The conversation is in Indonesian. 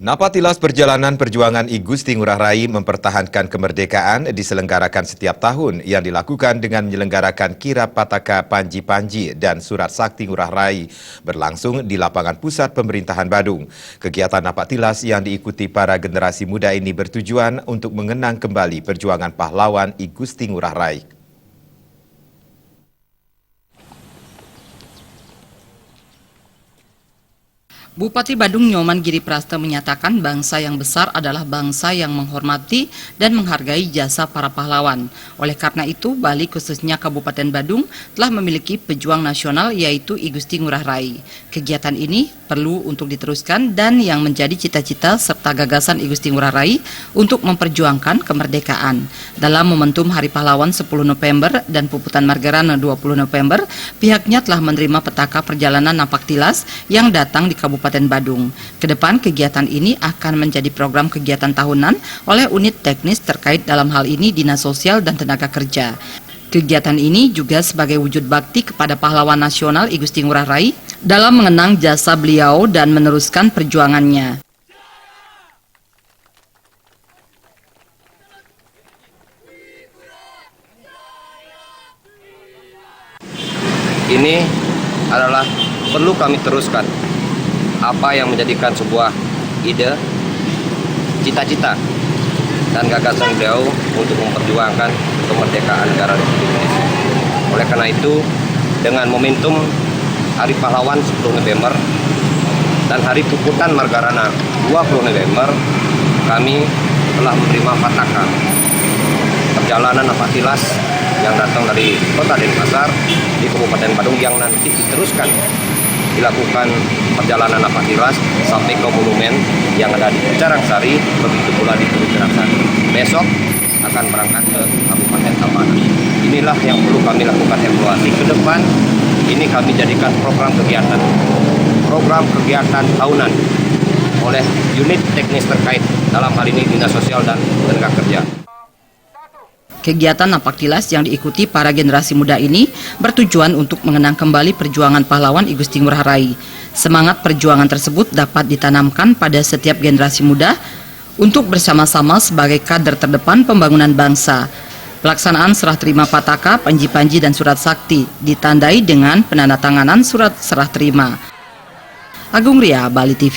Napatilas Perjalanan Perjuangan I Gusti Ngurah Rai mempertahankan kemerdekaan diselenggarakan setiap tahun yang dilakukan dengan menyelenggarakan kirap Pataka Panji-Panji dan Surat Sakti Ngurah Rai berlangsung di lapangan pusat pemerintahan Badung. Kegiatan Napatilas yang diikuti para generasi muda ini bertujuan untuk mengenang kembali perjuangan pahlawan I Gusti Ngurah Rai. Bupati Badung Nyoman Giri Prasta menyatakan bangsa yang besar adalah bangsa yang menghormati dan menghargai jasa para pahlawan. Oleh karena itu, Bali khususnya Kabupaten Badung telah memiliki pejuang nasional yaitu I Gusti Ngurah Rai. Kegiatan ini perlu untuk diteruskan dan yang menjadi cita-cita serta gagasan I Gusti Ngurah Rai untuk memperjuangkan kemerdekaan. Dalam momentum Hari Pahlawan 10 November dan Puputan Margarana 20 November, pihaknya telah menerima petaka perjalanan Napaktilas yang datang di Kabupaten Badung. Kedepan kegiatan ini akan menjadi program kegiatan tahunan oleh unit teknis terkait dalam hal ini Dinas Sosial dan Tenaga Kerja. Kegiatan ini juga sebagai wujud bakti kepada pahlawan nasional I Gusti Ngurah Rai dalam mengenang jasa beliau dan meneruskan perjuangannya. Ini adalah perlu kami teruskan apa yang menjadikan sebuah ide, cita-cita, dan gagasan beliau untuk memperjuangkan kemerdekaan negara Republik Indonesia. Oleh karena itu, dengan momentum Hari Pahlawan 10 November dan Hari Puputan Margarana 20 November, kami telah menerima pataka perjalanan Napaktilas yang datang dari Kota Denpasar di Kabupaten Badung yang nanti diteruskan dilakukan perjalanan Napaktilas sampai ke monumen yang ada di Carangsari, begitu pula di Teluk Carangsari. Besok akan berangkat ke Kabupaten Tabanan. Inilah yang perlu kami lakukan evaluasi ke depan. Ini kami jadikan program kegiatan tahunan oleh unit teknis terkait, dalam hal ini Dinas Sosial dan Tenaga Kerja. Kegiatan Napaktilas yang diikuti para generasi muda ini bertujuan untuk mengenang kembali perjuangan pahlawan I Gusti Ngurah Rai. Semangat perjuangan tersebut dapat ditanamkan pada setiap generasi muda untuk bersama-sama sebagai kader terdepan pembangunan bangsa. Pelaksanaan serah terima Pataka, Panji-Panji dan Surat Sakti ditandai dengan penandatanganan surat serah terima. Agung Ria, Bali TV.